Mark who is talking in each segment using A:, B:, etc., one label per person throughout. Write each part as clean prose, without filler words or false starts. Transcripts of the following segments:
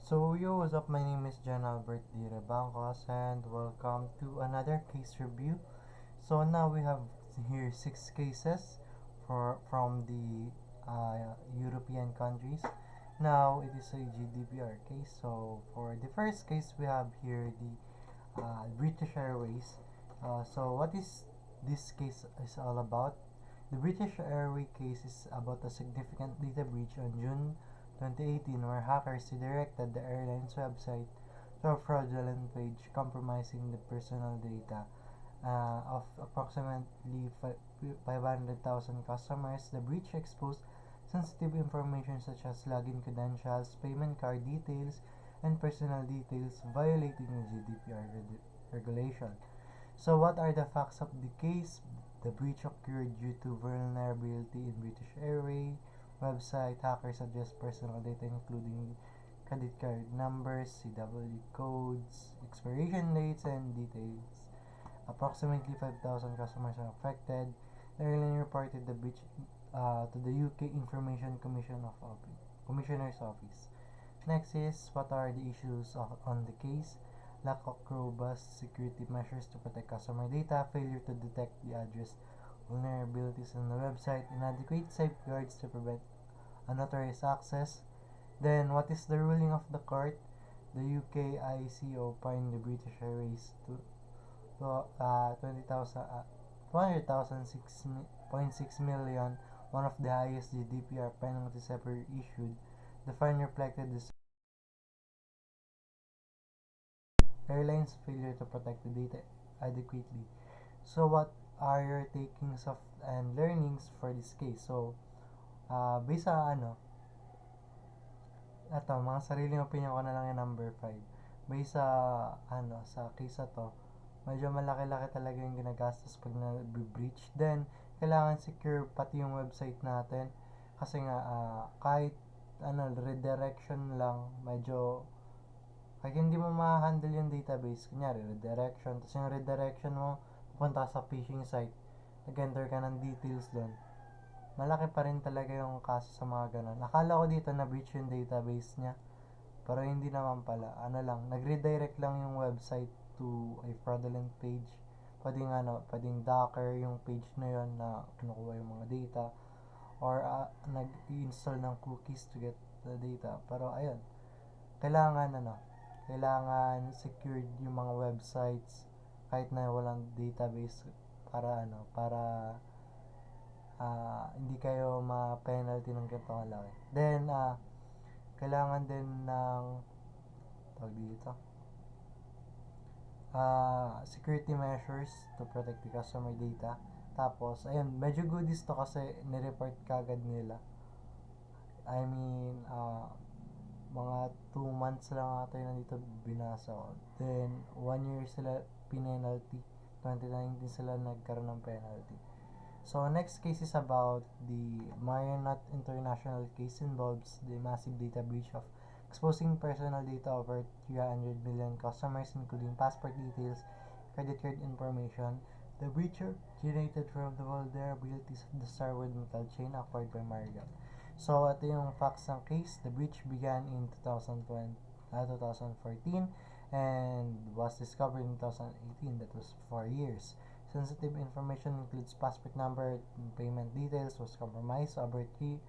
A: So yo, what's up? My name is John Albert D. Rebancos and welcome to another case review. So now we have here 6 cases from the European countries. Now it is a GDPR case. So for the first case, we have here the British Airways. So what is this case is all about? The British Airways case is about a significant data breach on June 2018 where hackers redirected the airline's website to a fraudulent page compromising the personal data of approximately 500,000 customers. The breach exposed sensitive information such as login credentials, payment card details, and personal details, violating the GDPR regulation. So, what are the facts of the case? The breach occurred due to vulnerability in British Airways website. Hackers suggest personal data, including credit card numbers, CWD codes, expiration dates, and details. Approximately 5,000 customers are affected. The airline reported the breach to the UK Information Commissioner's Office. Next is what are the issues on the case? Lack of robust security measures to protect customer data, failure to detect the address vulnerabilities in the website, inadequate safeguards to prevent unauthorized access. Then, what is the ruling of the court? The UK ICO fined the British Airways to 20,000, 200,000 6.6 million, one of the highest GDPR penalties ever issued. The fine reflected the airline's failure to protect the data adequately. So, what are your takings of and learnings for this case? So, based sa mga sariling opinion ko na lang yung number 5. Based sa case na to, medyo malaki-laki talaga yung ginagastos pag na-breach. Then, kailangan secure pati yung website natin. Kasi nga, kahit redirection lang, medyo kahit hindi mo ma-handle yung database, kunyari, redirection, tapos yung redirection mo, pupunta sa phishing site, nag-enter ka ng details doon, malaki pa rin talaga yung kaso sa mga ganun. Akala ko dito na breach yung database niya, pero hindi naman pala. Nag-redirect lang yung website to a fraudulent page. Pwedeng Docker yung page na yon na kinukuha yung mga data or nag-i-install ng cookies to get the data. Pero ayun, kailangan kailangan secured yung mga websites kahit na walang database para hindi kayo ma-penalty ng ganito kalaki. Then, kailangan din ng tawag dito, security measures to protect the customer data. Tapos, ayun, medyo goodies to kasi nireport kagad nila. I mean, mga 2 months lang ata yun nandito binasa ko. Then, 1 year sila penalty. 2019 sila nagkaroon ng penalty. So, next case is about the Marriott International case involves the massive data breach of exposing personal data over 300 million customers, including passport details, credit card information. The breach originated from the vulnerabilities of the Starwood Metal chain acquired by Marriott. So, ito yung facts ng case. The breach began in 2014 and was discovered in 2018. That was 4 years. Sensitive information includes passport number and payment details was compromised. Over 30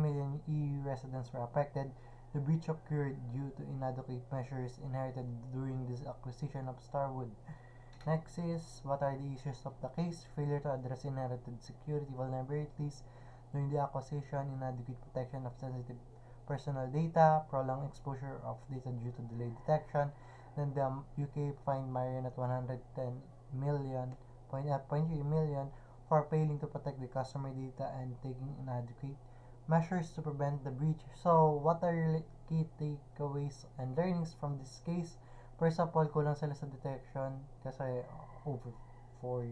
A: million EU residents were affected. The breach occurred due to inadequate measures inherited during this acquisition of Starwood. Next is, what are the issues of the case? Failure to address inherited security vulnerabilities during the acquisition, inadequate protection of sensitive personal data, prolonged exposure of data due to delayed detection. Then the UK fined Marion at 110 million, 0.3 million for failing to protect the customer data and taking inadequate measures to prevent the breach. So, what are your key takeaways and learnings from this case? First of all, kulang sila sa detection kasi over 4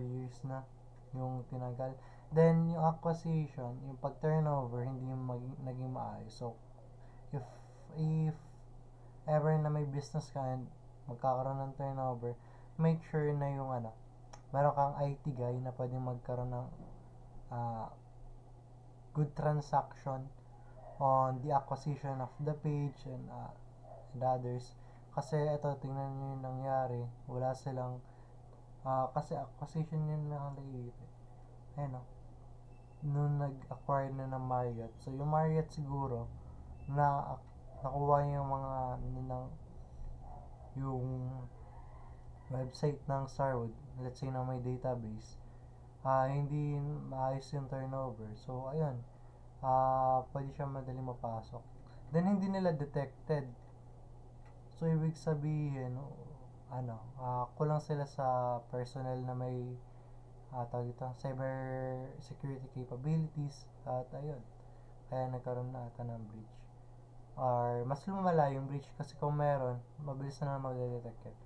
A: years na yung tinagal. Then, yung acquisition, yung pag-turnover, hindi yung naging maayos. So, if ever na may business ka and magkakaroon ng turnover, make sure na yung meron kang IT guy na pwedeng magkaroon ng uh, good transaction on the acquisition of the page and others. Kasi ito, tingnan nyo yung nangyari. Wala silang, kasi acquisition yun nakalagay. Ayun o, nung nag-acquire na ng Marriott. So, yung Marriott siguro, na nakuha yung mga, yung website ng Starwood, let's say na may database, hindi maayos yung turnover. So, ayun, pwede siya madali mapasok. Then, hindi nila detected. So, ibig sabihin, kulang sila sa personnel na may tawag ito, cyber security capabilities at ayun, kaya nagkaroon na ata ng breach. Or mas lumala yung breach kasi kung meron, mabilis na mag-detect it.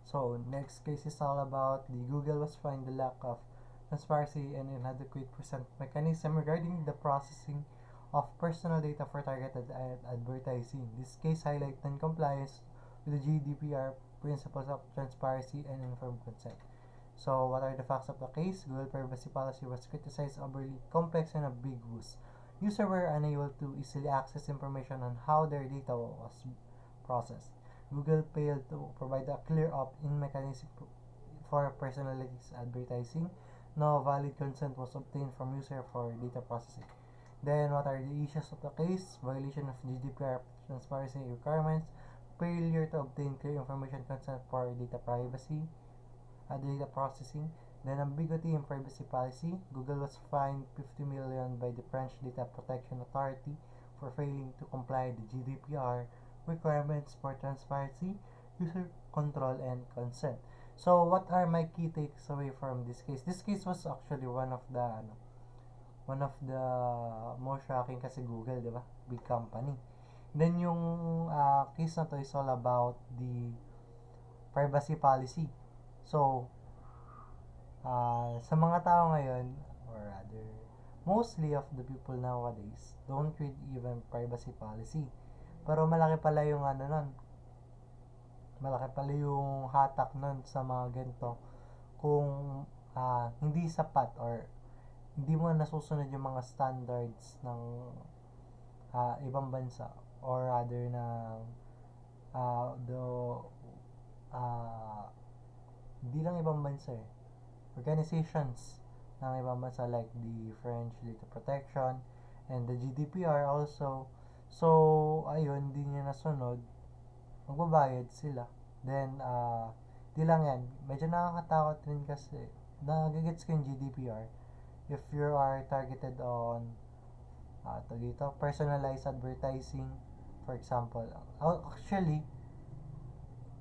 A: So, next case is all about the Google was find the lack of transparency and inadequate present mechanism regarding the processing of personal data for targeted advertising. This case highlights non-compliance with the GDPR principles of transparency and informed consent. So, what are the facts of the case? Google privacy policy was criticized overly complex and ambiguous. Users were unable to easily access information on how their data was processed. Google failed to provide a clear opt-in mechanism for personalized advertising. No valid consent was obtained from user for data processing. Then, what are the issues of the case? Violation of GDPR transparency requirements, failure to obtain clear information consent for data privacy, data processing, then ambiguity in privacy policy. Google was fined 50 million by the French Data Protection Authority for failing to comply with the GDPR requirements for transparency, user control, and consent. So, what are my key takes away from this case? This case was actually one of the most shocking kasi Google, di ba? Big company. Then yung case na to is all about the privacy policy. So, sa mga tao ngayon, or rather, mostly of the people nowadays, don't read even privacy policy. Pero malaki pala yung nun, malaki pala yung hatak nun sa mga ganito kung hindi sapat or hindi mo nasusunod yung mga standards ng ibang bansa or rather ng the hindi lang ibang bansa organizations ng ibang bansa like the French Data Protection and the GDPR also. So, ayun, hindi niya nasunod, magbabayad sila. Then, di lang yan. Medyo nakakatakot rin kasi, nagigets ko yung GDPR. If you are targeted on, dito, personalized advertising, for example. Actually,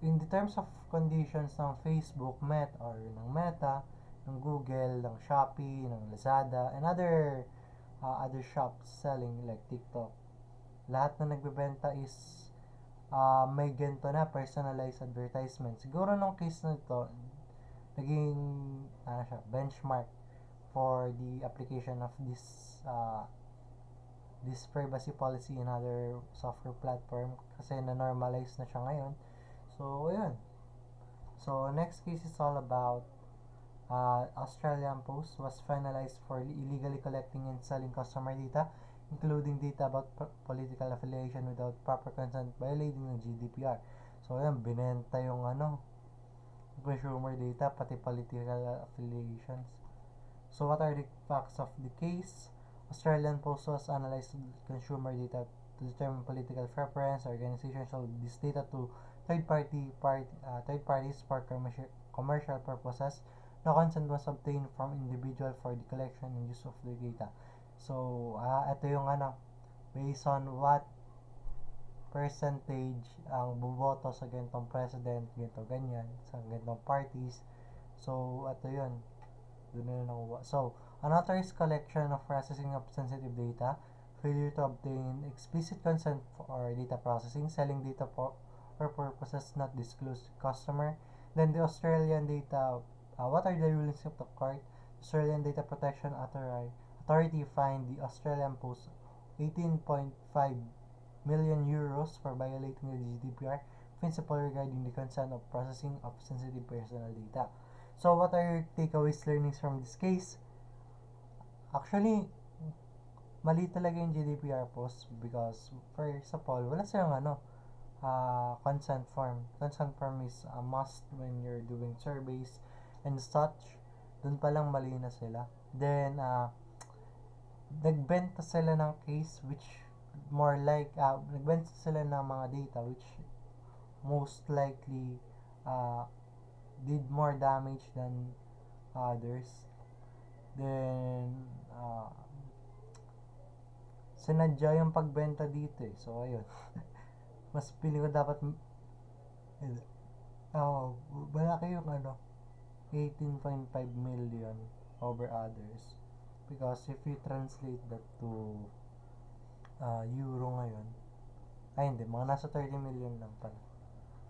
A: in the terms of conditions ng Facebook, Meta, ng Google, ng Shopee, ng Lazada, and other shops selling like TikTok. Lahat na nagbebenta is may ganito na personalized advertisement. Siguro nung case na ito, naging benchmark for the application of this privacy policy in other software platform kasi na-normalize na siya ngayon. So, ayun. So, next case is all about Australian Post was finalized for illegally collecting and selling customer data, including data about political affiliation without proper consent, violating the GDPR. So, ayan, binenta yung consumer data, pati political affiliations. So, what are the facts of the case? Australian Post was analyzed consumer data to determine political preference. Organizations sold this data to third parties for commercial purposes. No consent was obtained from individual for the collection and use of the data. So, ito yung based on what percentage ang buboto sa ganitong president, ganito, ganyan, sa ganitong parties. So, ito yun. Doon na nakuha. So, unauthorized collection of processing of sensitive data, failure to obtain explicit consent for data processing, selling data for purposes not disclosed to customer. Then the Australian data, what are the rulings of the court? Australian Data Protection Authority fined the Australian Post 18.5 million euros for violating the GDPR principle regarding the consent of processing of sensitive personal data. So, what are your takeaways learnings from this case? Actually, mali talaga yung GDPR post because first of all, wala silang consent form. Consent form is a must when you're doing surveys and such. Dun pa lang mali na sila. Then, nagbenta sila ng case which more like, nagbenta sila ng mga data which most likely uh, did more damage than others. Then, sinadya yung pagbenta dito eh. So, ayun. Mas pili ko dapat, malaki yung 18.5 million over others. Because if you translate that to euro ngayon, ay hindi, mga nasa 30 million lang pala.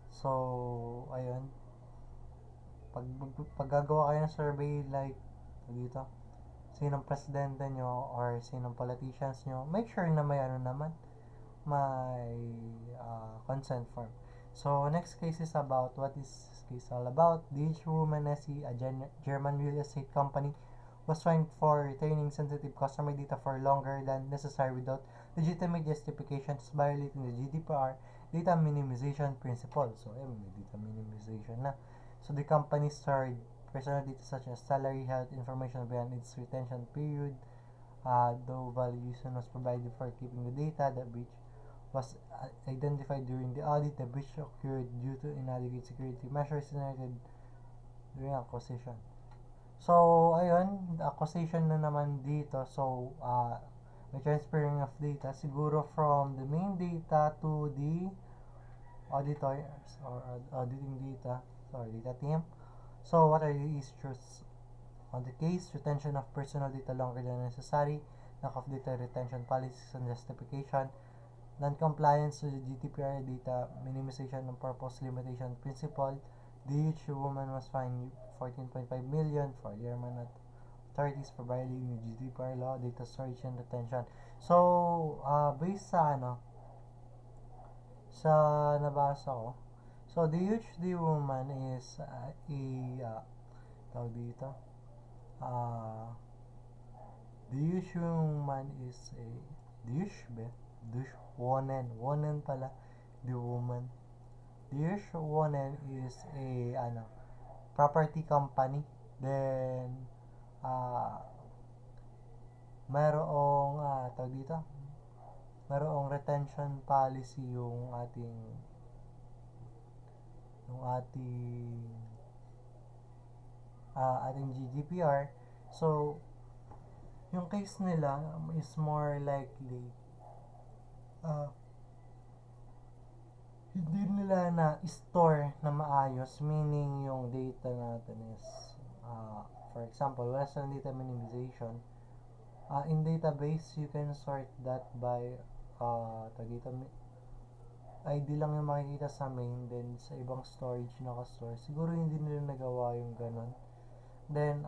A: So, ayun. Pag gagawa kayo ng survey like dito, sinong presidente nyo or sinong politicians nyo, make sure na may may consent form. So, next case is about what is this case all about. DH Woman SE, a German real estate company, was fined for retaining sensitive customer data for longer than necessary without legitimate justification, violating the GDPR data minimization principle. So, may data minimization na. So, the company stored personal data such as salary, health information beyond its retention period. Though valuation was provided for keeping the data, the breach was identified during the audit. The breach occurred due to inadequate security measures enacted during acquisition. So, ayun, accusation na naman dito. So, may transferring of data siguro from the main data to the auditors or auditing data, data team. So, what are the issues on the case? Retention of personal data longer than necessary, lack of data retention policies and justification, non-compliance to the GDPR data minimization and purpose limitation principle. DH woman was fined 14.5 million for German authorities for violating the GDPR law, data storage and retention. So, based sa nabasa ko, so DH woman is tawag dito, DH woman is a Wonen pala, the woman. DH Wonen is a property company. Then mayroong tawag dito, mayroong retention policy yung ating GDPR. So, yung case nila is more likely hindi nila na store na maayos, meaning yung data natin is for example, wala silang data minimization. In database, you can sort that by ID lang yung makikita sa main, then sa ibang storage naka-store. Siguro hindi nila nagawa yung ganun. Then,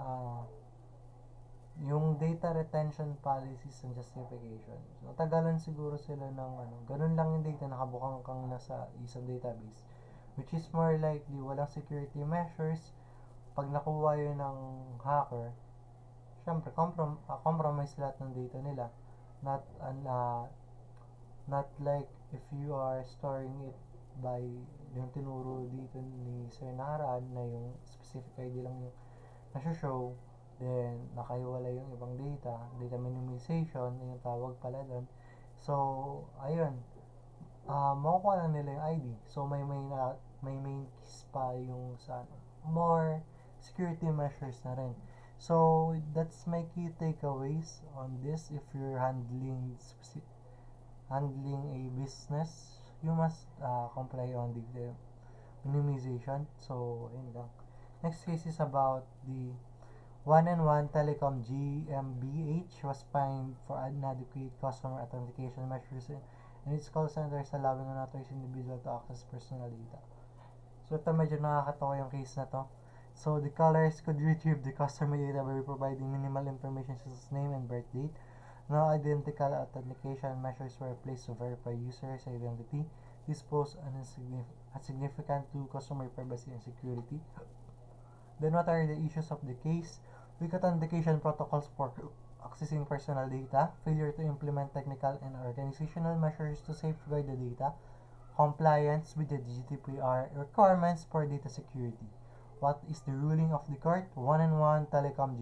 A: yung data retention policies and justification. So, tagalan siguro sila ng ganun lang yung data, nakabukang kang nasa isang database. Which is more likely, walang security measures. Pag nakuha yun ng hacker, syempre, compromise lahat ng data nila. Not like if you are storing it by yung tinuro dito ni Sir Nakaraan na yung specific ID lang yung nasa-show, then nakaiwala yung ibang data minimization yung tawag pala doon. So, ayun, makukuha na nila yung ID. So, may main keys pa yung sa more security measures na rin. So, that's my key takeaways on this. If you're handling a business, you must comply on the minimization. So, yun lang. Next case is about the 1&1 Telecom GmbH was fined for inadequate customer authentication measures in its call centers, allowing unauthorized individual to access personal data. So, ito medyo nakakatawa yung case na to. So, the callers could retrieve the customer data by providing minimal information such as name and birth date. No identical authentication measures were placed to verify users' identity. This posed a significant to customer privacy and security. Then, what are the issues of the case? Weak authentication protocols for accessing personal data, failure to implement technical and organizational measures to safeguard the data, compliance with the GDPR requirements for data security. What is the ruling of the court? 1&1 Telecom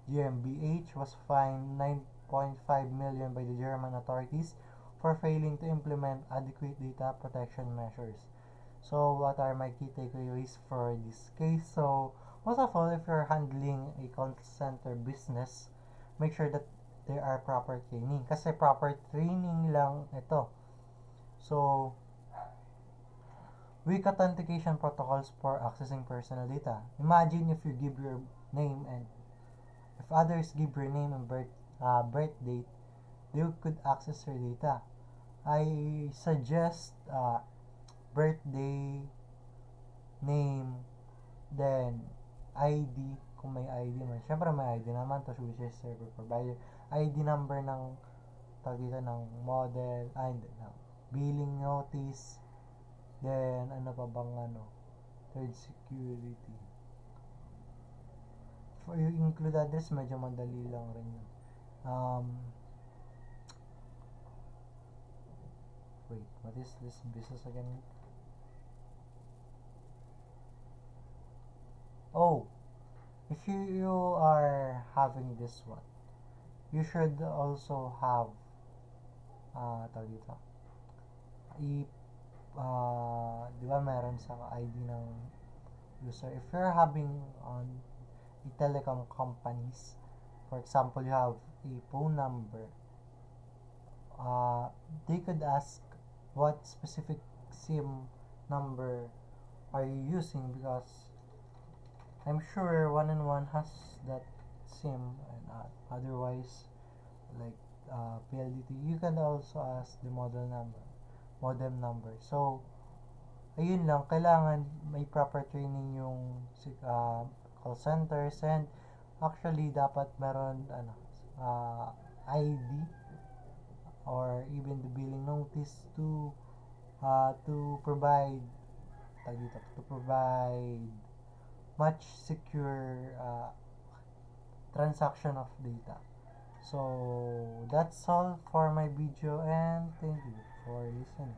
A: GmbH was fined 9.5 million by the German authorities for failing to implement adequate data protection measures. So, what are my key takeaways for this case? So, most of all, if you're handling a call center business, make sure that there are proper training. Kasi proper training lang ito. So, weak authentication protocols for accessing personal data. Imagine if you give your name and if others give your name and birth date, they could access your data. I suggest birthday, name, then ID, kung may ID man. Siyempre may ID naman to, which is server provider. ID number ng ng model, hindi, ng billing notice, then ano pa bang third security. For you include address, medyo madali lang rin yun. Wait, what is this business again? Oh, if you are having this one, you should also have tawag dito, di ba meron sa ID ng user. If you're having on a telecom companies, for example, you have a phone number, they could ask what specific SIM number are you using, because I'm sure 1&1 has that SIM, and otherwise like PLDT, you can also ask the modem number. So, ayun lang, kailangan may proper training yung call centers, and actually dapat meron ID or even the billing notice to provide to provide much secure transaction of data. So that's all for my video, and thank you for listening.